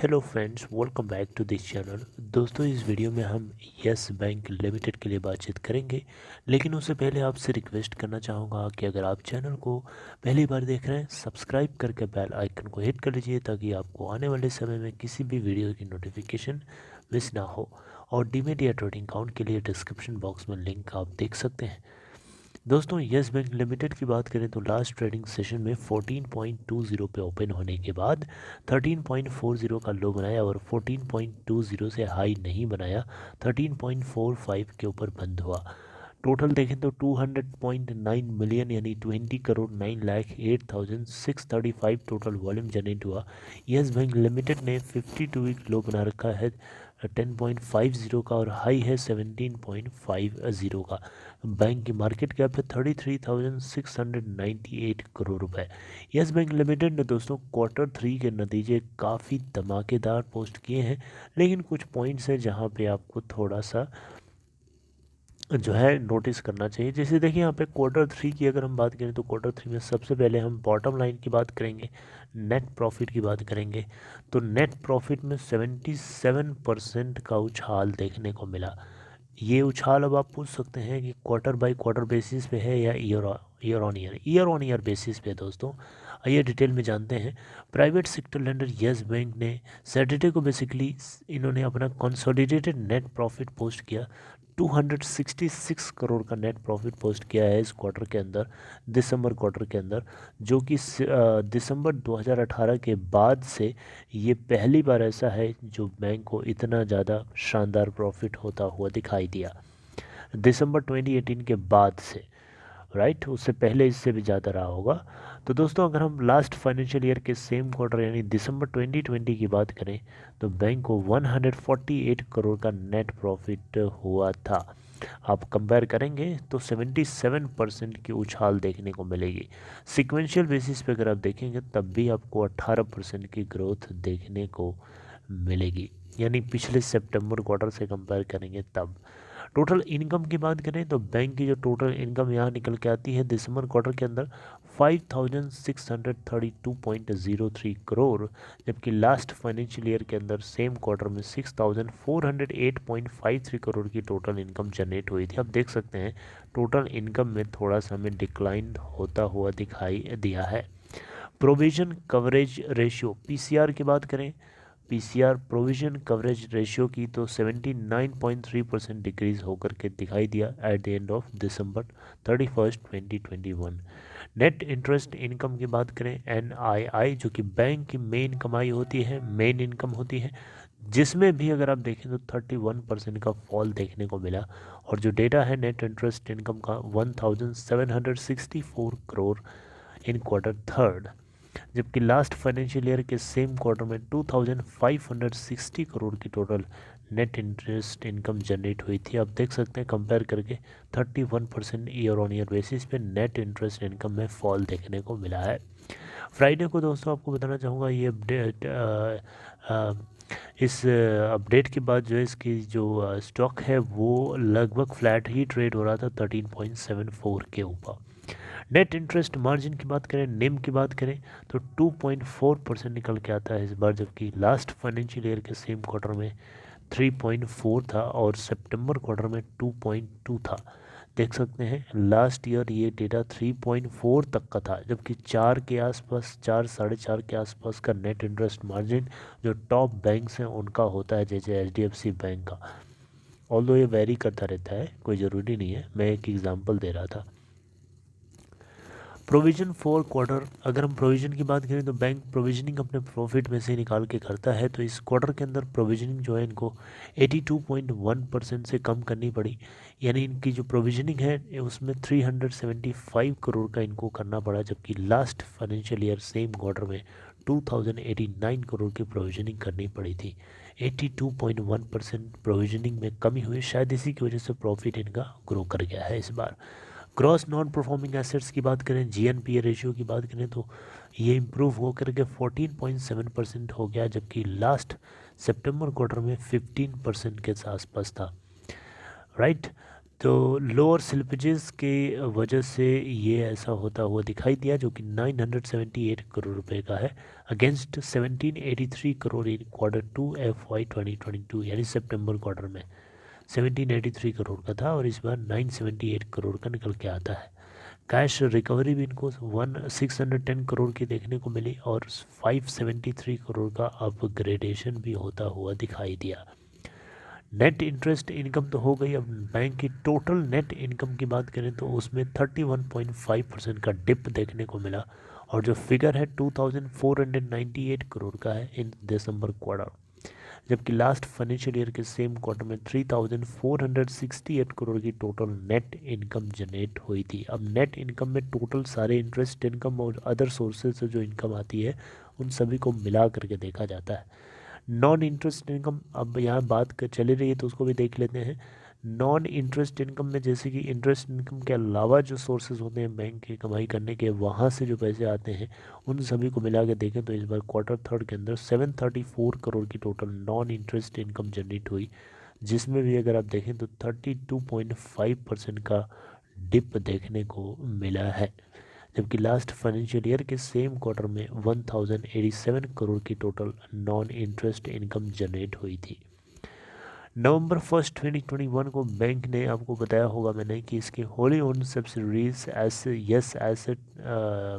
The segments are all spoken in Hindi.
Hello friends, welcome back to this channel. दोस्तों, इस वीडियो में हम यस बैंक लिमिटेड के लिए बातचीत करेंगे, लेकिन उससे पहले आपसे रिक्वेस्ट करना चाहूँगा कि अगर आप चैनल को पहली बार देख रहे हैं, सब्सक्राइब करके बेल आइकन को हिट कर लीजिए ताकि आपको आने वाले समय में किसी भी वीडियो की नोटिफिकेशन मिस ना हो। और डीमेट या ट्रेडिंग अकाउंट के लिए डिस्क्रिप्शन बॉक्स में लिंक आप देख सकते हैं। दोस्तों, यस बैंक लिमिटेड की बात करें तो लास्ट ट्रेडिंग सेशन में 14.20 पे ओपन होने के बाद 13.40 का लो बनाया और 14.20 से हाई नहीं बनाया, 13.45 के ऊपर बंद हुआ। टोटल देखें तो 200.9 मिलियन यानी 20 करोड़ 9,08,635 टोटल वॉल्यूम जनरेट हुआ। यस बैंक लिमिटेड ने 52 वीक लो बना रखा है 10.50 का और हाई है 17.50 का। बैंक की मार्केट कैप है 33,698 करोड़ रुपए। यस बैंक लिमिटेड ने दोस्तों Q3 के नतीजे काफ़ी धमाकेदार पोस्ट किए हैं, लेकिन कुछ पॉइंट्स हैं जहां पे आपको थोड़ा सा जो है नोटिस करना चाहिए। जैसे देखिए यहाँ पे Q3 की अगर हम बात करें तो Q3 में सबसे पहले हम बॉटम लाइन की बात करेंगे, नेट प्रॉफिट की बात करेंगे। तो नेट प्रॉफिट में 77% का उछाल देखने को मिला। ये उछाल अब आप पूछ सकते हैं कि क्वार्टर बाय क्वार्टर बेसिस पे है या ईयर ऑन ईयर बेसिस पे है। दोस्तों, आइए डिटेल में जानते हैं। Private sector lender yes bank ने सैटरडे को बेसिकली इन्होंने अपना कंसोलिडेटेड नेट प्रॉफिट पोस्ट किया। 266 करोड़ का नेट प्रॉफिट पोस्ट किया है इस क्वार्टर के अंदर, दिसंबर क्वार्टर के अंदर, जो कि दिसंबर 2018 के बाद से ये पहली बार ऐसा है जो बैंक को इतना ज़्यादा शानदार प्रॉफिट होता हुआ दिखाई दिया दिसंबर 2018 के बाद से। राइट, उससे पहले इससे भी ज़्यादा रहा होगा। तो दोस्तों, अगर हम लास्ट फाइनेंशियल ईयर के सेम क्वार्टर यानी दिसंबर 2020 की बात करें तो बैंक को 148 करोड़ का नेट प्रॉफिट हुआ था। आप कंपेयर करेंगे तो 77% की उछाल देखने को मिलेगी। सिक्वेंशियल बेसिस पे अगर आप देखेंगे तब भी आपको 18% की ग्रोथ देखने को मिलेगी, यानी पिछले सितंबर क्वार्टर से कंपेयर करेंगे तब। टोटल इनकम की बात करें तो बैंक की जो टोटल इनकम यहाँ निकल के आती है दिसंबर क्वार्टर के अंदर 5,632.03 करोड़, जबकि लास्ट फाइनेंशियल ईयर के अंदर सेम क्वार्टर में 6,408.53 करोड़ की टोटल इनकम जनरेट हुई थी। आप देख सकते हैं टोटल इनकम में थोड़ा सा हमें डिक्लाइन होता हुआ दिखाई दिया है। प्रोविजन कवरेज रेशियो पीसीआर की बात करें, पीसीआर प्रोविजन कवरेज रेशियो की तो 79.3% डिक्रीज होकर के दिखाई दिया at the end of December 31, 2021। Net interest income की बात करें, एनआईआई, जो कि बैंक की मेन कमाई होती है, मेन इनकम होती है, जिसमें भी अगर आप देखें तो 31% का फॉल देखने को मिला। और जो डेटा है नेट इंटरेस्ट इनकम का 1,764 करोड़ इन Q3, जबकि लास्ट फाइनेंशियल ईयर के सेम क्वार्टर में 2,560 करोड़ की total net interest income generate हुई थी। आप देख सकते हैं कंपेयर करके 31% ईयर ऑन ईयर बेसिस पे नेट इंटरेस्ट इनकम में फॉल देखने को मिला है। फ्राइडे को दोस्तों आपको बताना चाहूँगा ये अपडेट, इस अपडेट के बाद जो है इसकी जो स्टॉक है वो लगभग फ्लैट ही ट्रेड हो रहा था 13.74 के ऊपर। नेट इंटरेस्ट मार्जिन की बात करें, निम की बात करें तो 2.4% निकल के आता है इस बार, जबकि लास्ट फाइनेंशियल ईयर के सेम क्वार्टर में 3.4 था और सितंबर क्वार्टर में 2.2 था। देख सकते हैं लास्ट ईयर ये डेटा 3.4 तक का था, जबकि 4 के आसपास, 4 साढ़े 4 के आसपास का नेट इंटरेस्ट मार्जिन जो टॉप बैंक्स हैं उनका होता है, जैसे HDFC बैंक का। ऑल्दो ये वेरी करता रहता है, कोई ज़रूरी नहीं है, मैं एक एग्जांपल दे रहा था। प्रोविजन फॉर क्वार्टर, अगर हम प्रोविजन की बात करें तो बैंक प्रोविजनिंग अपने प्रॉफिट में से निकाल के करता है। तो इस क्वार्टर के अंदर प्रोविजनिंग जो है इनको 82.1% से कम करनी पड़ी, यानी इनकी जो प्रोविजनिंग है उसमें 375 करोड़ का इनको करना पड़ा, जबकि last financial year same quarter में 2,089 करोड़ की प्रोविजनिंग करनी पड़ी थी। 82.1% प्रोविजनिंग में कमी हुई, शायद इसी की वजह से प्रॉफिट इनका ग्रो कर गया है इस बार। ग्रॉस नॉन परफॉर्मिंग एसेट्स की बात करें, GNPA रेशियो की बात करें तो ये इम्प्रूव होकर के 14.7% हो गया, जबकि लास्ट सितंबर क्वार्टर में 15% के आसपास था। राइट, तो लोअर स्लिपेजेस के वजह से ये ऐसा होता हुआ दिखाई दिया, जो कि 978 करोड़ रुपए का है अगेंस्ट 1783 करोड़ इन Q2 FY 2022, यानी सितंबर क्वार्टर में 1783 करोड़ का था और इस बार 978 करोड़ का निकल के आता है। कैश रिकवरी भी इनको 610 करोड़ की देखने को मिली और 573 करोड़ का अपग्रेडेशन भी होता हुआ दिखाई दिया। नेट इंटरेस्ट इनकम तो हो गई। अब बैंक की टोटल नेट इनकम की बात करें तो उसमें 31.5% का डिप देखने को मिला और जो फिगर है 2498 करोड़ का है इन दिसंबर क्वार्टर, जबकि लास्ट फाइनेंशियल ईयर के सेम क्वार्टर में 3468 करोड़ की टोटल नेट इनकम जनरेट हुई थी। अब नेट इनकम में टोटल सारे इंटरेस्ट इनकम और अदर सोर्सेज से जो इनकम आती है उन सभी को मिला करके देखा जाता है। नॉन इंटरेस्ट इनकम, अब यहाँ बात कर चली रही है तो उसको भी देख लेते हैं। नॉन इंटरेस्ट इनकम में जैसे कि इंटरेस्ट इनकम के अलावा जो सोर्सेज होते हैं बैंक के कमाई करने के, वहाँ से जो पैसे आते हैं उन सभी को मिला के देखें तो इस बार Q3 के अंदर 734 करोड़ की total non interest income generate हुई, जिसमें भी अगर आप देखें तो 32.5% का डिप देखने को मिला है, जबकि लास्ट फाइनेंशियल ईयर के सेम क्वार्टर में 1087 करोड़ की total non interest income generate हुई थी। नवंबर 1 2021 को बैंक ने, आपको बताया होगा मैंने, कि इसके Holi own subsidiaries yes asset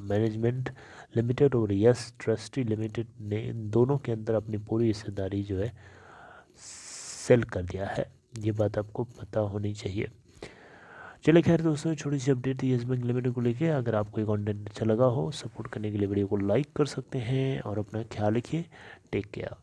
management limited और यस ट्रस्टी लिमिटेड ने इन दोनों के अंदर अपनी पूरी हिस्सेदारी जो है सेल कर दिया है। ये बात आपको पता होनी चाहिए। चलिए खैर दोस्तों, छोटी सी अपडेट थी येस बैंक लिमिटेड को लेके। अगर आपको ये कंटेंट अच्छा लगा हो, सपोर्ट करने के लिए वीडियो को लाइक कर सकते हैं और अपना ख्याल रखिए। Take care.